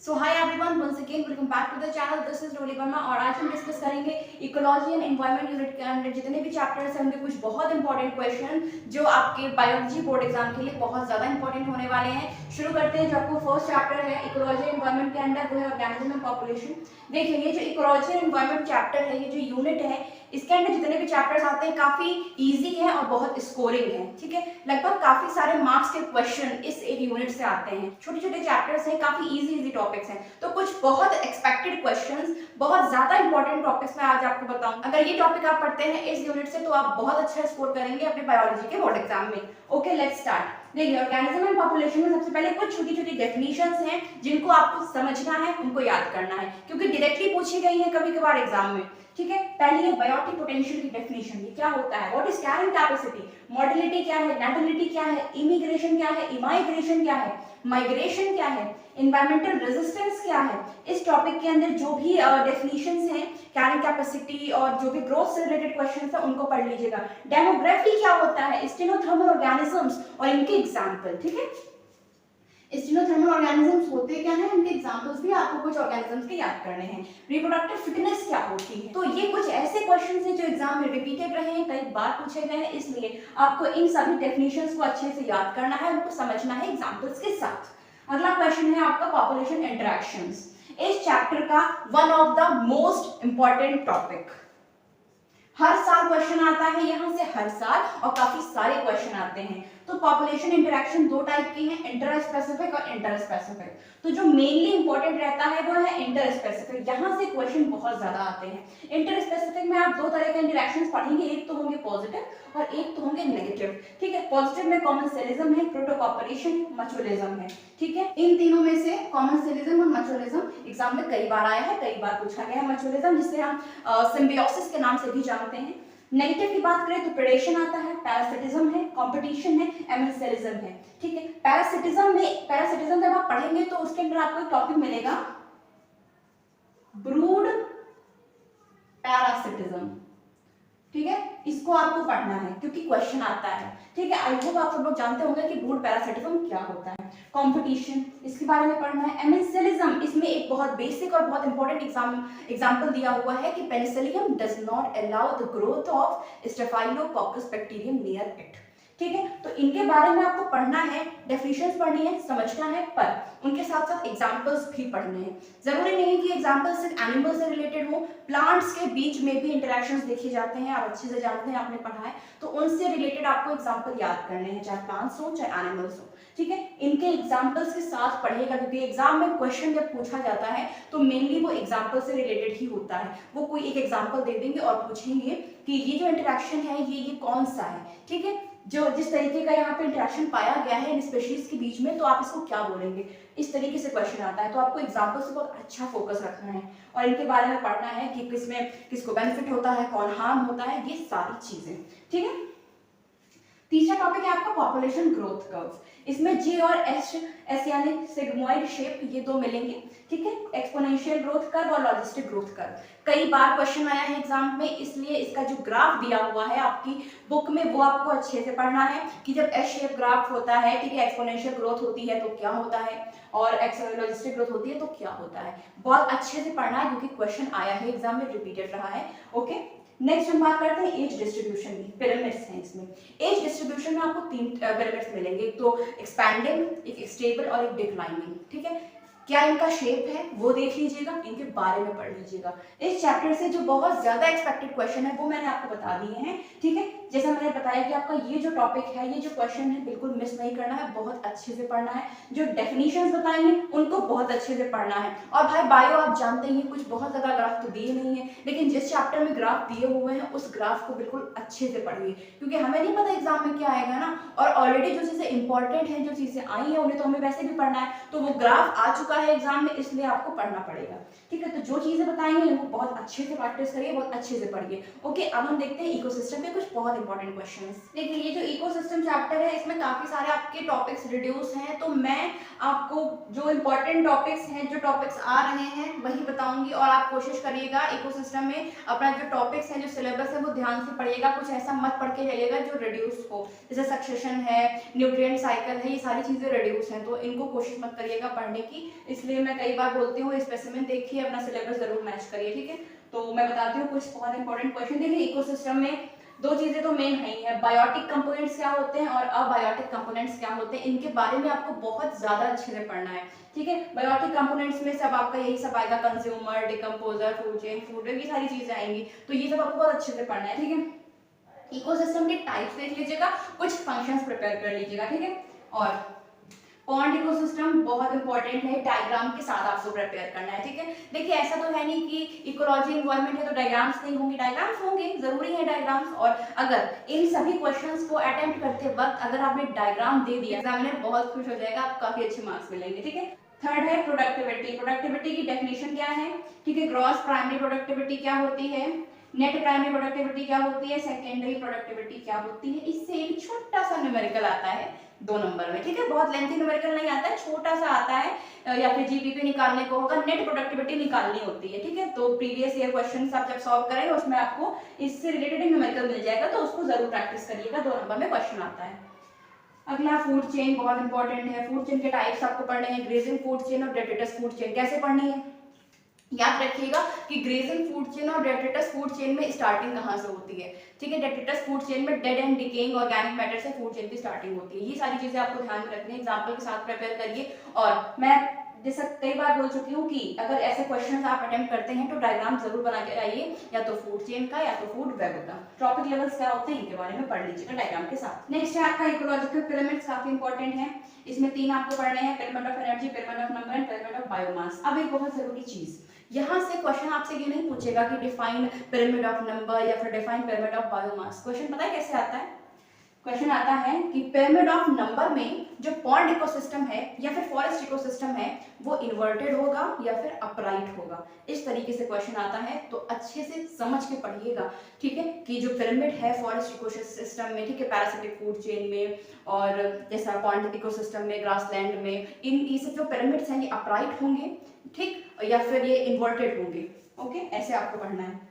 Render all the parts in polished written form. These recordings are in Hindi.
So hi everyone, once again welcome back to the channel. This is Roli Verma और आज हम डिस्कस करेंगे इकोलॉजी एंड एनवायरनमेंट यूनिट के अंदर जितने भी चैप्टर्स हैं उनके कुछ बहुत इंपॉर्टेंट क्वेश्चन जो आपके बायोलॉजी बोर्ड एग्जाम के लिए बहुत ज्यादा इंपॉर्टेंट होने वाले हैं। शुरू करते हैं। जो आपको फर्स्ट चैप्टर है इकोलॉजी एंड एनवायरनमेंट के अंदर, वो है ऑर्गेनिज्म एंड पॉपुलेशन। देखिए, ये जो इकोलॉजी एंड एनवायरनमेंट चैप्टर है, ये जो यूनिट है, इसके अंदर जितने भी चैप्टर्स आते हैं काफी इजी है और बहुत स्कोरिंग है। ठीक है, लगभग काफी सारे मार्क्स के क्वेश्चन इस एक यूनिट से आते हैं। छोटे छोटे चैप्टर्स हैं, काफी इजी टॉपिक्स हैं, तो कुछ बहुत एक्सपेक्टेड क्वेश्चंस, बहुत ज्यादा इंपॉर्टेंट टॉपिक्स मैं आज आपको बताऊं। अगर ये टॉपिक आप पढ़ते हैं इस यूनिट से तो आप बहुत अच्छा स्कोर करेंगे अपने बायोलॉजी के बोर्ड एग्जाम में। Okay, let's start. देखिए, ऑर्गेनिज्म एंड पॉपुलेशन में सबसे पहले कुछ छोटी छोटी डेफिनेशंस हैं जिनको आपको समझना है, उनको याद करना है, क्योंकि डायरेक्टली पूछी गई है कभी कभार एग्जाम में। ठीक है, पहली है बायोटिक पोटेंशियल की डेफिनेशन। ये क्या होता है? What is carrying capacity? Motility क्या है? नेटिलिटी क्या है? इमिग्रेशन क्या है? इमाइग्रेशन क्या है? माइग्रेशन क्या है? एनवायरमेंटल रेजिस्टेंस क्या है? इस टॉपिक के अंदर जो भी डेफिनेशंस हैं, कैरिंग कैपेसिटी और जो भी ग्रोथ से रिलेटेड क्वेश्चंस है उनको पढ़ लीजिएगा। डेमोग्राफी क्या होता है? स्टेनोथर्मल ऑर्गेनिजम्स और इनके एग्जाम्पल। ठीक है, स्टेनोथर्मल ऑर्गेनिजम्स होते क्या हैं, इनके एग्जांपल्स भी आपको कुछ ऑर्गेनिजम्स के याद करने हैं। रिप्रोडक्टिव फिटनेस क्या होती है? तो ये कुछ ऐसे क्वेश्चंस हैं जो एग्जाम में रिपीटेड रहे हैं, कई बार पूछे गए हैं, इसलिए आपको इन सभी डेफिनेशंस को अच्छे से याद करना है, उनको समझना है एग्जांपल्स के साथ। अगला क्वेश्चन है आपका पॉपुलेशन इंटरैक्शंस। इस चैप्टर का one of the most important topic. हर साल क्वेश्चन आता है यहाँ से, हर साल, और काफी सारे क्वेश्चन आते हैं। तो पॉपुलेशन इंटरेक्शन दो टाइप की हैं, इंटर स्पेसिफिक और इंटर स्पेसिफिक। तो जो मेनली इंपॉर्टेंट रहता है वो है इंटर स्पेसिफिक, यहाँ से क्वेश्चन बहुत ज्यादा आते हैं। इंटर स्पेसिफिक में आप दो तरह के इंटरेक्शंस पढ़ेंगे, एक तो होंगे पॉजिटिव और एक तो होंगे नेगेटिव। ठीक है, पॉजिटिव में कॉमेंसलिज्म है, प्रोटोकॉपरेशन, मचुअलिज्म है। ठीक है, इन तीनों में से कॉमेंसलिज्म और मचुअलिज्म एग्जाम में कई बार आया है, कई बार पूछा गया है। मचुअलिज्म जिसे हम सिम्बियोसिस के नाम से भी जानते हैं। नेगेटिव की बात करें तो प्रेडेशन आता है, पैरासिटिज्म है, कंपटीशन है, एमेंसेलिज्म है। ठीक है, पैरासिटिज्म जब आप पढ़ेंगे तो उसके अंदर आपको एक टॉपिक मिलेगा ब्रूड पैरासिटिज्म। ठीक है, इसको आपको पढ़ना है क्योंकि क्वेश्चन आता है। ठीक है, आई होप आप सब लोग जानते होंगे कि ब्रूड पैरासिटिज्म क्या होता है। कंपटीशन, इसके बारे में पढ़ना है। एमेंसेलिज्म, इसमें एक बहुत बेसिक और बहुत इंपॉर्टेंट एग्जांपल दिया हुआ है कि Penicillium does not allow the growth of staphylococcus bacterium near it. ठीक है, तो इनके बारे में आपको पढ़ना है, डेफिनेशंस पढ़नी है, समझना है, पर उनके साथ साथ एग्जांपल्स भी पढ़ने हैं। जरूरी नहीं कि एग्जांपल सिर्फ एनिमल से रिलेटेड हो, प्लांट्स के बीच में भी इंटरेक्शंस देखे जाते हैं, आप अच्छे से जानते हैं, आपने पढ़ा है, तो उनसे रिलेटेड आपको एग्जांपल याद करने हैं, चाहे प्लांट्स हो चाहे एनिमल्स हो। ठीक है, इनके एग्जांपल्स के साथ पढ़ेगा, क्योंकि एग्जाम में क्वेश्चन जब पूछा जाता है तो मेनली वो एग्जांपल से रिलेटेड ही होता है। वो कोई एक एग्जांपल दे देंगे और पूछेंगे कि ये जो इंटरेक्शन है ये कौन सा है। ठीक है, जो जिस तरीके का यहाँ पे इंटरेक्शन पाया गया है इन स्पीशीज के बीच में, तो आप इसको क्या बोलेंगे, इस तरीके से क्वेश्चन आता है। तो आपको एग्जांपल से बहुत अच्छा फोकस रखना है और इनके बारे में पढ़ना है कि किसमें किसको बेनिफिट होता है, कौन हार्म होता है, ये सारी चीजें। ठीक है, तीसरा टॉपिक है आपका पॉपुलेशन ग्रोथ कर्व। इसमें जी और एस यानी सिग्मोइड शेप, ये दो मिलेंगे। ठीक है, एक्सपोनेंशियल ग्रोथ कर्व और लॉजिस्टिक ग्रोथ कर्व। कई बार क्वेश्चन आया है एग्जाम में, इसलिए इसका जो ग्राफ दिया हुआ है आपकी बुक में वो आपको अच्छे से पढ़ना है कि जब एस शेप ग्राफ होता है, ठीक है, एक्सपोनेंशियल ग्रोथ होती है तो क्या होता है, और लॉजिस्टिक ग्रोथ होती है तो क्या होता है। बहुत अच्छे से पढ़ना है क्योंकि क्वेश्चन आया है एग्जाम में, रिपीटेड रहा है। ओके, नेक्स्ट हम बात करते हैं एज डिस्ट्रीब्यूशन की। पिरामिड्स हैं इसमें। एज डिस्ट्रीब्यूशन में आपको तीन पिरामिड्स मिलेंगे, एक तो एक्सपैंडिंग, एक स्टेबल और एक डिक्लाइनिंग। ठीक है, क्या इनका शेप है वो देख लीजिएगा, इनके बारे में पढ़ लीजिएगा। इस चैप्टर से जो बहुत ज्यादा एक्सपेक्टेड क्वेश्चन है वो मैंने आपको बता दिए हैं। ठीक है, जैसा मैंने बताया कि आपका ये जो टॉपिक है, ये जो क्वेश्चन है, बिल्कुल मिस नहीं करना है, बहुत अच्छे से पढ़ना है। जो डेफिनेशंस बताएंगे उनको बहुत अच्छे से पढ़ना है। और भाई बायो आप जानते ही, कुछ बहुत ज्यादा ग्राफ तो दिए नहीं है, लेकिन जिस चैप्टर में ग्राफ दिए हुए हैं उस ग्राफ को बिल्कुल अच्छे से पढ़िए, क्योंकि हमें नहीं पता एग्जाम में क्या आएगा ना, और ऑलरेडी जो चीजें इंपॉर्टेंट है, जो चीजें आई है, उन्हें तो हमें वैसे भी पढ़ना है, तो वो ग्राफ आ चुका है एग्जाम में, इसलिए आपको पढ़ना पड़ेगा। ठीक है, तो जो चीजें बताएंगे वो बहुत अच्छे से प्रैक्टिस करिए, बहुत अच्छे से पढ़िए। ओके, अब हम देखते हैं इकोसिस्टम पे कुछ बहुत इंपॉर्टेंट क्वेश्चंस। देखिए ये जो इकोसिस्टम चैप्टर है इसमें काफी सारे आपके टॉपिक्स रिड्यूस हैं, तो मैं आपको जो इंपॉर्टेंट टॉपिक्स हैं, जो टॉपिक्स आ रहे हैं वही बताऊंगी, और आप कोशिश करिएगा इकोसिस्टम में अपना जो टॉपिक्स हैं, जो सिलेबस है वो ध्यान से पढ़िएगा, कुछ ऐसा मत पढ़ के जाइएगा जो रिड्यूस हो, जैसे सक्सेशन है, न्यूट्रिएंट साइकिल है, ये सारी चीजें रिड्यूस हैं, तो इनको कोशिश मत करिएगा पढ़ने की। इसलिए मैं कई बार बोलती हूँ स्पेसिमेन देखिए, अपना सिलेबस जरूर मैच करिए, ठीक है। तो मैं बताती हूँ कुछ बहुत इंपॉर्टेंट क्वेश्चन। देखिए इकोसिस्टम में दो चीजें तो मेन है ही है, बायोटिक कंपोनेंट्स क्या होते हैं और अबायोटिक कंपोनेंट्स क्या होते हैं, इनके बारे में आपको बहुत ज्यादा अच्छे से पढ़ना है, ठीक है। बायोटिक कंपोनेंट्स में सब आपका यही सब आएगा, consumer, decomposer, food chain, food web, ये सारी चीजें आएंगी, तो ये सब आपको बहुत अच्छे से पढ़ना है, ठीक है। इकोसिस्टम के टाइप्स देख लीजिएगा, कुछ फंक्शंस प्रिपेयर कर लीजिएगा, ठीक है। और पॉन्ड इकोसिस्टम बहुत इंपॉर्टेंट है, डायग्राम के साथ आपको प्रिपेयर करना है, ठीक है। देखिए ऐसा तो है नहीं कि इकोलॉजी एनवायरनमेंट है तो डायग्राम्स नहीं होंगे, डायग्राम्स होंगे, जरूरी है डायग्राम्स। और अगर इन सभी क्वेश्चंस को अटेम्प्ट करते वक्त अगर आपने डायग्राम दे दिया, एग्जामिनर बहुत खुश हो जाएगा, आपको काफी अच्छे मार्क्स मिलेंगे, ठीक है। थर्ड है प्रोडक्टिविटी। प्रोडक्टिविटी की डेफिनेशन क्या है, ठीक है। ग्रॉस प्राइमरी प्रोडक्टिविटी क्या होती है, नेट प्राइमरी प्रोडक्टिविटी क्या होती है, सेकेंडरी प्रोडक्टिविटी क्या होती है। इससे एक छोटा सा न्यूमेरिकल आता है 2 नंबर में, ठीक है। बहुत लेंथी न्यूमेरिकल नहीं आता है, छोटा सा आता है, या फिर जीपीपी निकालने को होगा, नेट प्रोडक्टिविटी निकालनी होती है, ठीक है। तो प्रीवियस ईयर क्वेश्चंस आप जब सॉल्व करेंगे उसमें आपको इससे रिलेटेड न्यूमेरिकल मिल जाएगा, तो उसको जरूर प्रैक्टिस करिएगा, 2 नंबर में क्वेश्चन आता है। अगला फूड चेन बहुत इंपॉर्टेंट है। फूड चेन के टाइप्स आपको पढ़ने हैं, ग्रेजिंग फूड चेन और डेट्रिटस फूड चेन। कैसे पढ़नी है, याद रखिएगा कि ग्रेजिंग फूड चेन और डेट्रिटस फूड चेन में स्टार्टिंग कहाँ से होती है, ठीक है। डेट्रिटस फूड चेन में dead and decaying organic matter से फूड चेन की स्टार्टिंग होती है। ये सारी चीजें आपको ध्यान में रखनी है, एग्जांपल के साथ प्रिपेयर करिए। और मैं जैसा कई बार बोल चुकी हूँ कि अगर ऐसे क्वेश्चंस आप अटेम्प्ट करते हैं तो डायग्राम जरूर बना के आइए, या तो फूड चेन का या तो फूड वेब का। ट्रॉपिक लेवल्स क्या होते हैं इनके बारे में पढ़ लीजिएगा डायग्राम के साथ। नेक्स्ट है आपका इकोलॉजिकल पिरामिड्स, काफी इंपॉर्टेंट है। इसमें 3 आपको पढ़ने हैं, pyramid of energy, pyramid of number and pyramid of biomass. अब एक बहुत जरूरी चीज, यहाँ से क्वेश्चन आपसे ये नहीं पूछेगा कि डिफाइन पिरामिड ऑफ नंबर या फिर define pyramid of biomass. Question पता है कैसे आता है, क्वेश्चन आता है कि पिरामिड ऑफ नंबर में जो पॉन्ड इकोसिस्टम है या फिर फॉरेस्ट इकोसिस्टम है वो इन्वर्टेड होगा या फिर अपराइट होगा, इस तरीके से क्वेश्चन आता है। तो अच्छे से समझ के पढ़िएगा, ठीक है, कि जो पिरामिड है फॉरेस्ट इकोसिस्टम में, ठीक है, पैरासिटिक फूड चेन में और जैसा पॉन्ड इकोसिस्टम में, ग्रासलैंड में, ये सब जो पिरामिड्स हैं ये अपराइट होंगे, ठीक, या फिर ये इन्वर्टेड होंगे, ओके, ऐसे आपको पढ़ना है।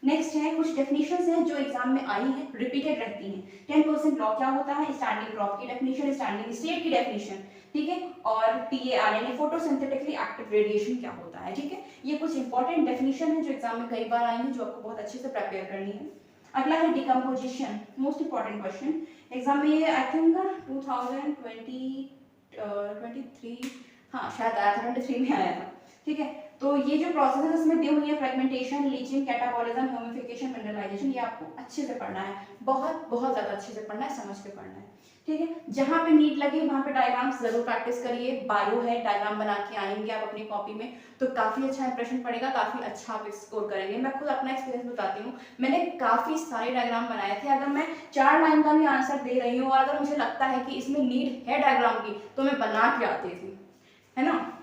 नेक्स्ट है कुछ डेफिनेशंस हैं जो एग्जाम में आई हैं, रिपीटेड रहती हैं। 10% लॉ क्या होता है, स्टैंडिंग क्रॉप की डेफिनेशन, स्टैंडिंग स्टेट की डेफिनेशन, ठीक है, और PAR यानी फोटोसिंथेटिकली एक्टिव रेडिएशन क्या होता है, ठीक है। ये कुछ इंपॉर्टेंट डेफिनेशन है जो एग्जाम में कई बार आई हैं, जो आपको बहुत अच्छे से प्रिपेयर करनी है। अगला है decomposition, most important question exam में, ये आई थिंक 2023 हाँ शायद आया था, 23 में आया था, ठीक है। तो ये जो प्रोसेसेस इसमें दी हुई है, fragmentation, leaching, catabolism, humification, mineralization, ये आपको अच्छे से पढ़ना है, बहुत बहुत ज्यादा अच्छे से पढ़ना है, समझ के पढ़ना है, ठीक है। जहाँ पे नीड लगे वहाँ पे डायग्राम्स जरूर प्रैक्टिस करिए। बायो है, डायग्राम बना के आएंगे आप अपनी कॉपी में तो काफी अच्छा इंप्रेशन पड़ेगा, काफी अच्छा आप स्कोर करेंगे। मैं खुद अपना एक्सपीरियंस बताती हूँ, मैंने काफी सारे डायग्राम बनाए थे। अगर मैं 4 लाइन का भी आंसर दे रही हूँ और अगर मुझे लगता है कि इसमें नीड है डायग्राम की तो मैं बना के आती थी, है ना।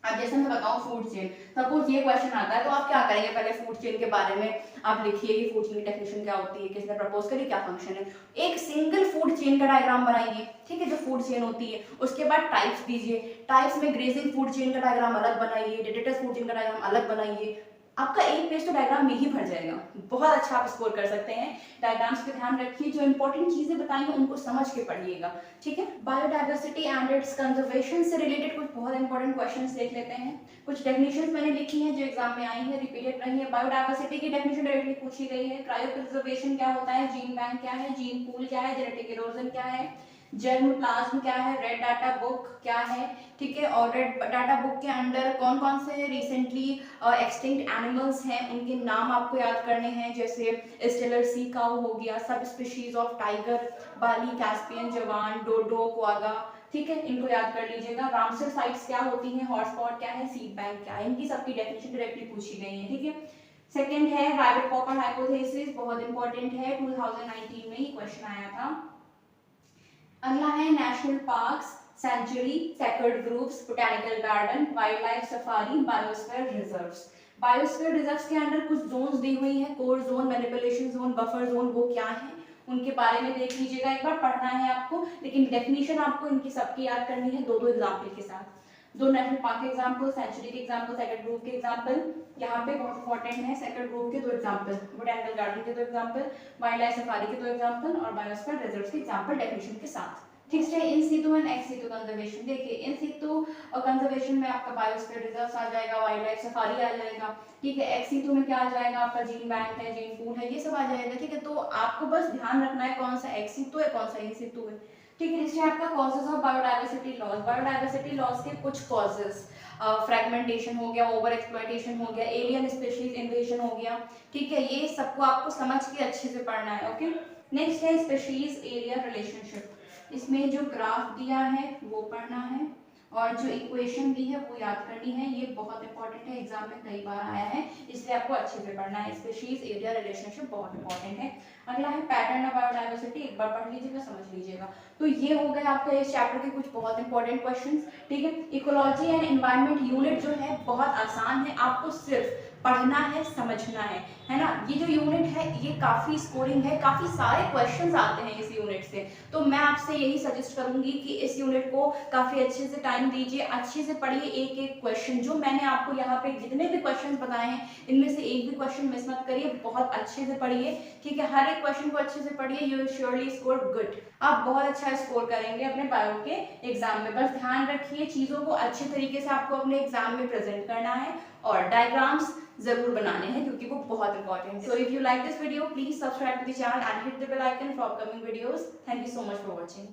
अब जैसे मैं बताऊं फूड चेन, सपोज ये क्वेश्चन आता है तो आप क्या करेंगे, पहले फूड चेन के बारे में आप लिखिए कि फूड चेन की डेफिनेशन क्या होती है, किसने प्रपोज करी, क्या फंक्शन है। एक सिंगल फूड चेन का डायग्राम बनाइए, ठीक है, जो फूड चेन होती है। उसके बाद टाइप्स दीजिए, टाइप्स में ग्रेजिंग फूड चेन का डायग्राम अलग बनाइए, डेट्रिटस फूड चेन का डायग्राम अलग बनाइए। आपका एक पेज तो डायग्राम में ही भर जाएगा, बहुत अच्छा आप स्कोर कर सकते हैं। डायग्राम्स पे ध्यान रखिए, जो इंपॉर्टेंट चीजें बताई हैं उनको समझ के पढ़िएगा, ठीक है। बायोडाइवर्सिटी एंड इट्स कंजर्वेशन से रिलेटेड कुछ बहुत इंपॉर्टेंट क्वेश्चंस देख लेते हैं। कुछ डेफिनेशंस मैंने लिखी हैं जो एग्जाम में आई है, रिपीटेड रही है। बायोडाइवर्सिटी की डेफिनेशन डायरेक्टली पूछी गई है। क्रायोप्रिजर्वेशन क्या होता है, जीन बैंक क्या है, जीन पूल क्या है, जेनेटिक इरोजन क्या है, जर्म प्लाज्म क्या है, रेड डाटा बुक क्या है, ठीक है। और रेड डाटा बुक के अंडर कौन कौन से रिसेंटली एक्सटिंक्ट एनिमल्स हैं उनके नाम आपको याद करने हैं, जैसे स्टेलर सी काऊ हो गया, सब species of tiger, Bali, Caspian, जवान, डोडो, क्वागा, ठीक है, इनको याद कर लीजिएगा। रामसर साइट्स क्या होती हैं, हॉटस्पॉट क्या है, सीड बैंक क्या है, इनकी सबकी डेफिनेशन डायरेक्टली पूछी गई है, ठीक है। सेकंड है राइट पॉपर हाइपोथेसिस, बहुत इंपॉर्टेंट है, 2019 में ही क्वेश्चन आया था। अगला है national parks, sanctuary, sacred groves, botanical garden, wildlife safari, biosphere reserves. Biosphere reserves के अंदर कुछ जोन्स दी हुई हैं, core zone, manipulation zone, buffer zone, वो क्या है उनके बारे में देख लीजिएगा, एक बार पढ़ना है आपको, लेकिन डेफिनेशन आपको इनकी सबकी याद करनी है दो दो एग्जाम्पल के साथ। दो नेशनल पार्क के एग्जाम्पल, सेंचुरी के एग्जाम्पल, सेकंड ग्रुप के एग्जाम्पल, यहाँ पे बहुत इंपॉर्टेंट है सेकंड ग्रुप के दो एग्जाम्पल, बोटैनिकल गार्डन के दो एग्जाम्पल, वाइल्ड लाइफ सफारी के दो एग्जाम्पल और बायोस्फीयर रिजर्व्स के एग्जाम्पल डेफिनेशन के साथ। ठीक है, in situ and ex situ conservation. देखिए इन सीटू और कंजर्वेशन में आपका बायोस्फीयर रिजर्व्स आ जाएगा, वाइल्ड लाइफ सफारी आ जाएगा। ठीक है, एक्स सीटू में क्या आ जाएगा, आपका जीन बैंक है, जीन पूल है, ये सब आ जाएगा। ठीक है, तो आपको बस ध्यान रखना है कौन सा एक्स सीटू है, कौन सा इन सीटू है। ठीक है, इसलिए आपका causes of biodiversity loss, biodiversity loss के कुछ कॉजेज, फ्रेगमेंटेशन हो गया, ओवर एक्सप्लॉयटेशन हो गया, एलियन स्पीशीज इन्वेजन हो गया। ठीक है, ये सबको आपको समझ के अच्छे से पढ़ना है। ओके, नेक्स्ट है स्पीशीज एरिया रिलेशनशिप। इसमें जो ग्राफ दिया है वो पढ़ना है और जो इक्वेशन दी है वो याद करनी है। ये बहुत इंपॉर्टेंट है, एग्जाम में कई बार आया है, इसलिए आपको अच्छे से पढ़ना है। स्पीशीज एरिया रिलेशनशिप बहुत इंपॉर्टेंट है। अगला है पैटर्न ऑफ बायोडाइवर्सिटी, एक बार पढ़ लीजिएगा, समझ लीजिएगा। तो ये हो गए आपके इस चैप्टर के कुछ बहुत इंपॉर्टेंट क्वेश्चंस। ठीक है, इकोलॉजी एंड एनवायरनमेंट यूनिट जो है बहुत आसान है, आपको सिर्फ पढ़ना है, समझना है ना। ये जो यूनिट है ये काफ़ी स्कोरिंग है, काफ़ी सारे क्वेश्चंस आते हैं इस यूनिट से, तो मैं आपसे यही सजेस्ट करूंगी कि इस यूनिट को काफ़ी अच्छे से टाइम दीजिए, अच्छे से पढ़िए एक एक क्वेश्चन। जो मैंने आपको यहाँ पे जितने भी क्वेश्चन बताए हैं इनमें से एक भी क्वेश्चन मिस मत करिए, बहुत अच्छे से पढ़िए। ठीक है, हर एक क्वेश्चन को अच्छे से पढ़िए, you will surely score good. आप बहुत अच्छा स्कोर करेंगे अपने बायो के एग्जाम में। बस ध्यान रखिए चीज़ों को अच्छे तरीके से आपको अपने एग्जाम में प्रेजेंट करना है और डायग्राम्स जरूर बनाने हैं क्योंकि वो बहुत इंपॉर्टेंट है। So if you like this video please subscribe to the channel and hit the bell icon for upcoming videos. Thank you so much for watching.